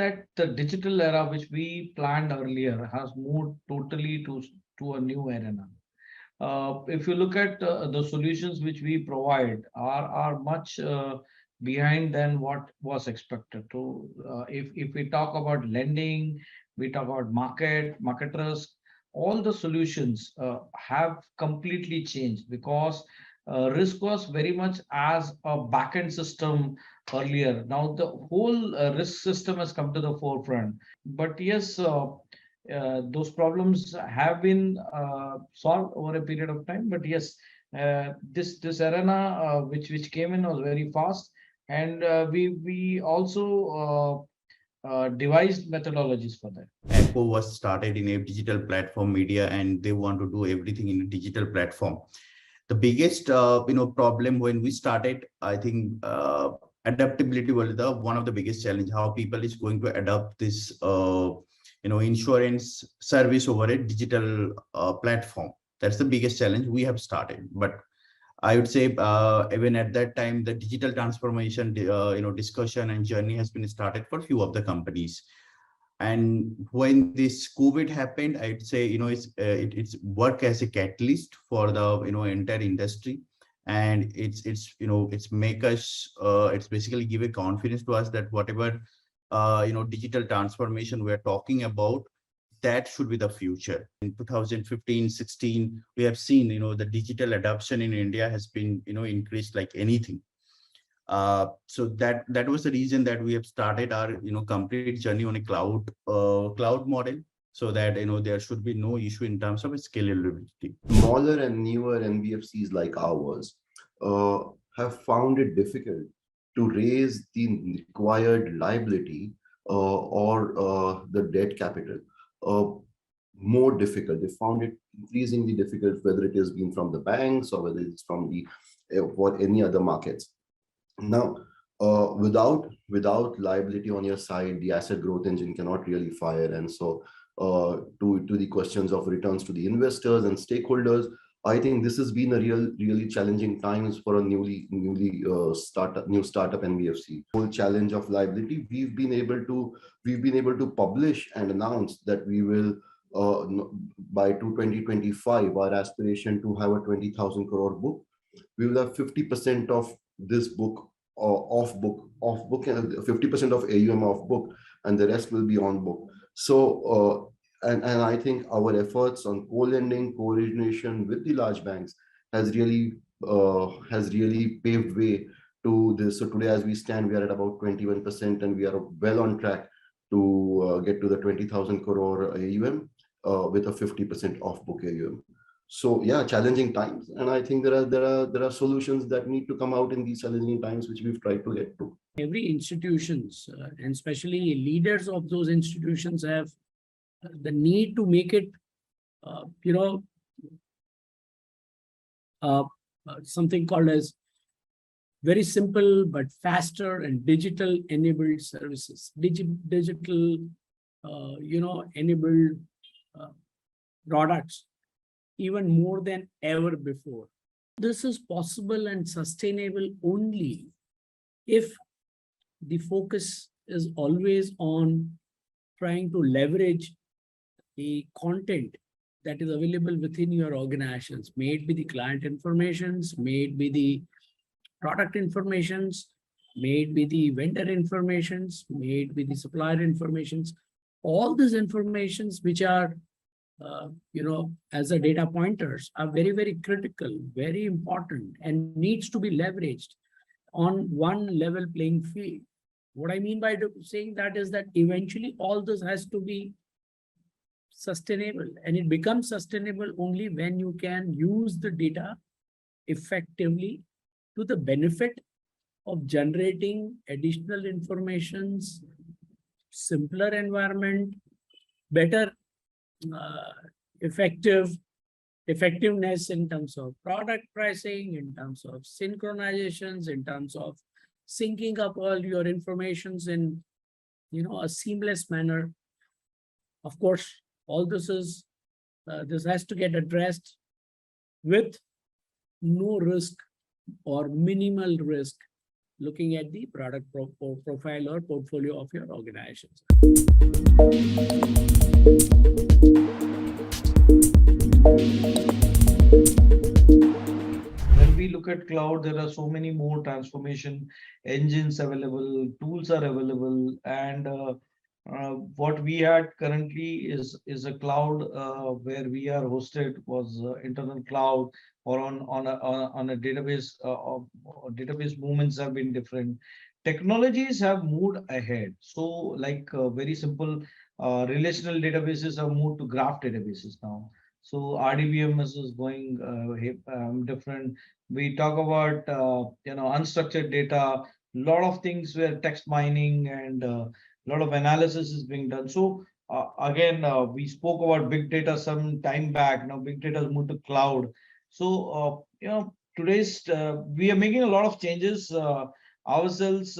that the digital era, which we planned earlier, has moved totally to a new arena. If you look at the solutions which we provide are much behind than what was expected. To if we talk about lending, we talk about market risk, all the solutions have completely changed because risk was very much as a backend system earlier. Now the whole risk system has come to the forefront. But yes, those problems have been solved over a period of time. But yes, this arena which came in was very fast, and we also devised methodologies for that. Echo was started in a digital platform media, and they want to do everything in a digital platform. The biggest problem when we started, I think adaptability was the one of the biggest challenge. How people is going to adapt this insurance service over a digital platform. That's the biggest challenge we have started. But I would say even at that time, the digital transformation discussion and journey has been started for a few of the companies. And when this COVID happened, I'd say it's work as a catalyst for the entire industry, and it's make us it's basically give a confidence to us that whatever digital transformation we're talking about, that should be the future. In 2015-16, we have seen the digital adoption in India has been increased like anything. So that was the reason that we have started our complete journey on a cloud model, so that there should be no issue in terms of scalability. Smaller and newer NBFCs like ours have found it difficult to raise the required liability or the debt capital. More difficult. They found it increasingly difficult, whether it has been from the banks or whether it's from the or any other markets. Now, without liability on your side, the asset growth engine cannot really fire. And so, to the questions of returns to the investors and stakeholders, I think this has been a really challenging times for a new startup NBFC. Whole challenge of liability, we've been able to publish and announce that we will by 2025, our aspiration to have a 20,000 crore book. We will have 50% of this book off book, and 50% of AUM off book, and the rest will be on book. So and I think our efforts on co-lending, co-origination with the large banks has really paved way to this. So today, as we stand, we are at about 21%, and we are well on track to get to the 20,000 crore AUM with a 50% off book AUM. So yeah, challenging times, and I think there are solutions that need to come out in these challenging times, which we've tried to get to. Every institutions and especially leaders of those institutions have the need to make it, something called as very simple but faster and digital enabled services, digital, enabled products, even more than ever before. This is possible and sustainable only if the focus is always on trying to leverage the content that is available within your organizations, may it be the client informations, may it be the product informations, may it be the vendor informations, may it be the supplier informations. All these informations which are as a data pointers are very, very critical, very important, and needs to be leveraged on one level playing field. What I mean by saying that is that eventually all this has to be sustainable, and it becomes sustainable only when you can use the data effectively to the benefit of generating additional informations, simpler environment, better effectiveness in terms of product pricing, in terms of synchronizations, in terms of syncing up all your informations in a seamless manner. Of course, all this is this has to get addressed with no risk or minimal risk looking at the product profile or portfolio of your organizations. When we look at cloud, there are so many more transformation engines available, tools are available, and what we had currently is a cloud where we are hosted was internal cloud or on a database. Database movements have been different. Technologies have moved ahead. So, like very simple, relational databases have moved to graph databases now. So RDBMS is going different. We talk about unstructured data. A lot of things where text mining and a lot of analysis is being done. So again, we spoke about big data some time back. Now big data has moved to cloud. So today's we are making a lot of changes ourselves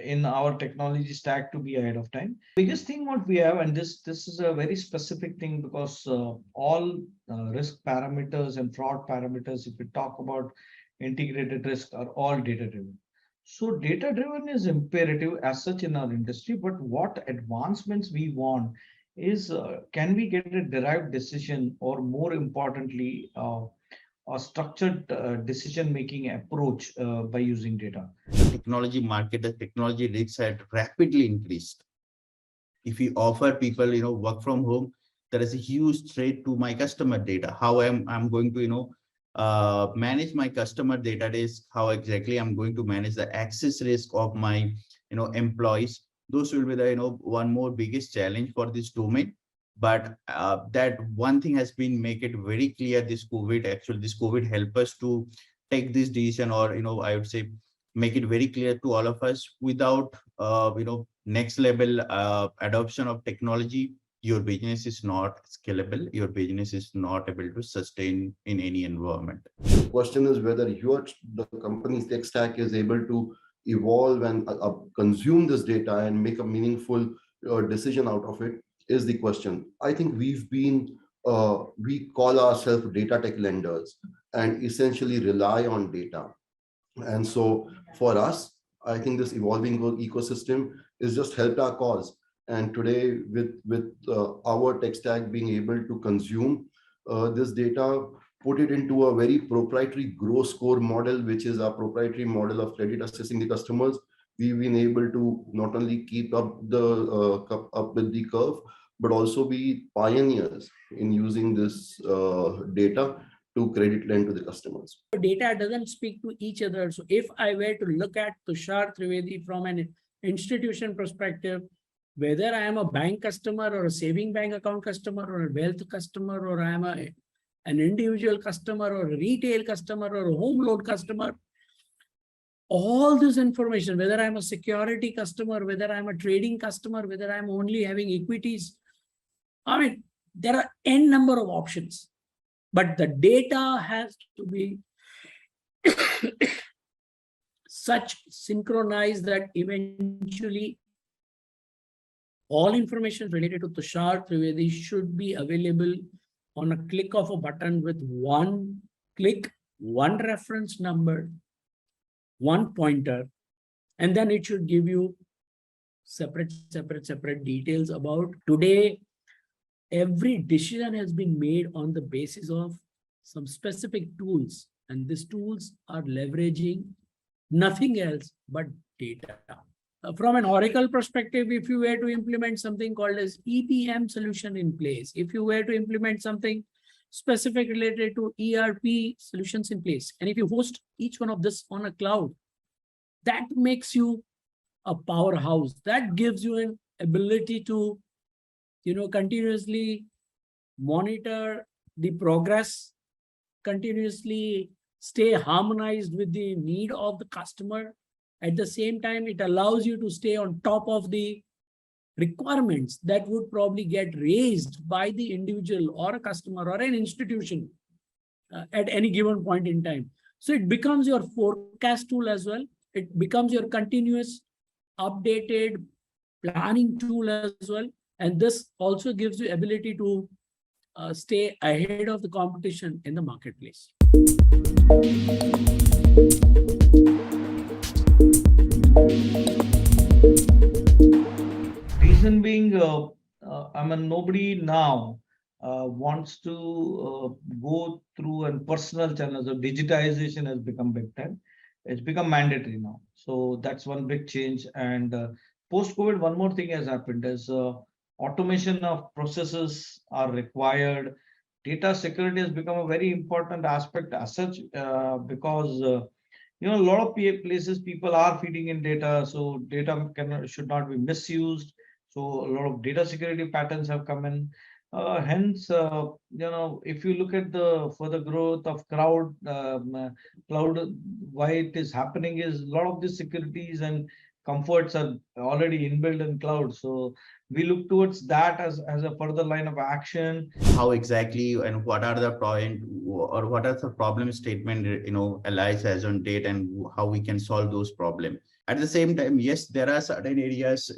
in our technology stack to be ahead of time. Biggest thing what we have, and this is a very specific thing because all risk parameters and fraud parameters, if we talk about integrated risk, are all data driven. So data driven is imperative as such in our industry, but what advancements we want is can we get a derived decision, or more importantly a structured decision-making approach by using data. Technology market, the technology risks had rapidly increased. If we offer people, work from home, there is a huge threat to my customer data. How I'm going to, manage my customer data risk, how exactly I'm going to manage the access risk of my, employees. Those will be the, one more biggest challenge for this domain. But that one thing has been make it very clear, this COVID helped us to take this decision, or, I would say, make it very clear to all of us, without, next level adoption of technology, your business is not scalable, your business is not able to sustain in any environment. The question is whether the company's tech stack is able to evolve and consume this data and make a meaningful decision out of it, is the question. I think we call ourselves data tech lenders and essentially rely on data. And so for us, I think this evolving ecosystem is just helped our cause. And today, with our tech stack being able to consume this data, put it into a very proprietary growth score model, which is our proprietary model of credit assessing the customers, we've been able to not only keep up with the curve, but also be pioneers in using this data to credit lend to the customers. Data doesn't speak to each other. So if I were to look at Tushar Trivedi from an institution perspective, whether I am a bank customer or a saving bank account customer or a wealth customer, or I am an individual customer or a retail customer or a home loan customer, all this information, whether I'm a security customer, whether I'm a trading customer, whether I'm only having equities, I mean, there are n number of options, but the data has to be such synchronized that eventually all information related to Tushar Trivedi should be available on a click of a button, with one click, one reference number, one pointer, and then it should give you separate details about. Today, every decision has been made on the basis of some specific tools, and these tools are leveraging nothing else but data. From an Oracle perspective, if you were to implement something called as EPM solution in place, if you were to implement something specific related to ERP solutions in place, and if you host each one of this on a cloud, that makes you a powerhouse. That gives you an ability to, continuously monitor the progress, continuously stay harmonized with the need of the customer. At the same time, it allows you to stay on top of the requirements that would probably get raised by the individual or a customer or an institution at any given point in time. So it becomes your forecast tool as well. It becomes your continuous updated planning tool as well. And this also gives you ability to stay ahead of the competition in the marketplace. I mean, nobody now wants to go through and personal channels. So digitization has become big time. It's become mandatory now. So that's one big change. And post-COVID, one more thing has happened is automation of processes are required. Data security has become a very important aspect as such because a lot of places people are feeding in data, so data should not be misused. So a lot of data security patterns have come in. Hence, if you look at the further growth of cloud, why it is happening is a lot of the securities and comforts are already inbuilt in cloud. So we look towards that as a further line of action. How exactly and what are the point or what are the problem statement Allies has on date, and how we can solve those problems. At the same time, yes, there are certain areas,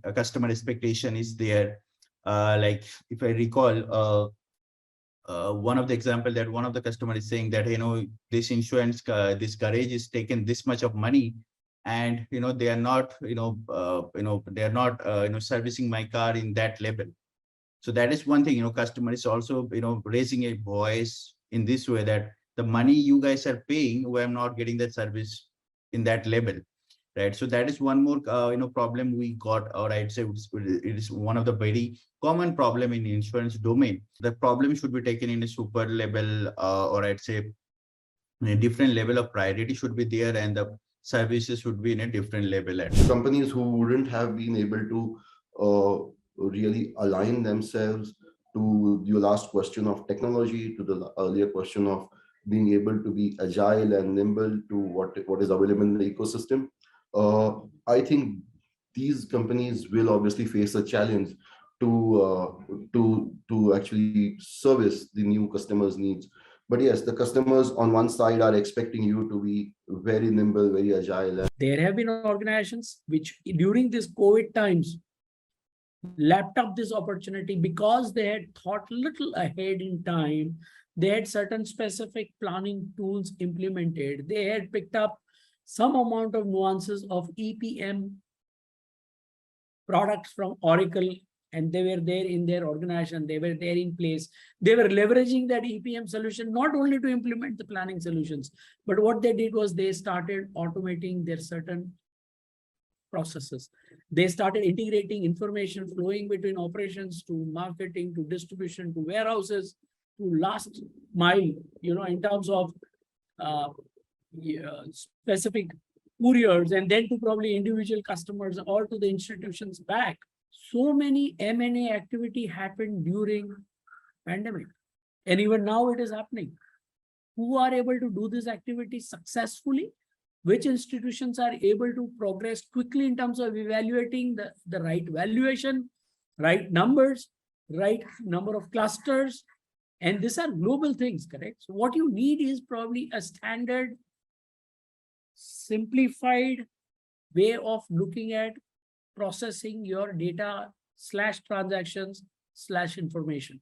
a customer expectation is there. Like if I recall, one of the example that one of the customer is saying that this insurance, this garage is taken this much of money, and they are not they are not servicing my car in that level. So that is one thing, customer is also raising a voice in this way, that the money you guys are paying, we are not getting that service in that level, right? So that is one more problem we got, or I'd say it is one of the very common problem in insurance domain. The problem should be taken in a super level, or I'd say in a different level of priority should be there, and the services should be in a different level. Companies who wouldn't have been able to really align themselves to your last question of technology, to the earlier question of being able to be agile and nimble to what is available in the ecosystem. I think these companies will obviously face a challenge to actually service the new customers' needs. But yes, the customers on one side are expecting you to be very nimble, very agile. There have been organizations which during this COVID times lapped up this opportunity because they had thought little ahead in time. They had certain specific planning tools implemented. They had picked up some amount of nuances of EPM products from Oracle, and they were there in their organization. They were there in place. They were leveraging that EPM solution, not only to implement the planning solutions, but what they did was they started automating their certain processes. They started integrating information flowing between operations to marketing, to distribution, to warehouses, to last mile, in terms of specific couriers, and then to probably individual customers or to the institutions back. So many M&A activity happened during pandemic, and even now it is happening. Who are able to do this activity successfully? Which institutions are able to progress quickly in terms of evaluating the right valuation, right numbers, right number of clusters, and these are global things, correct? So what you need is probably a standard, simplified way of looking at processing your data / transactions / information.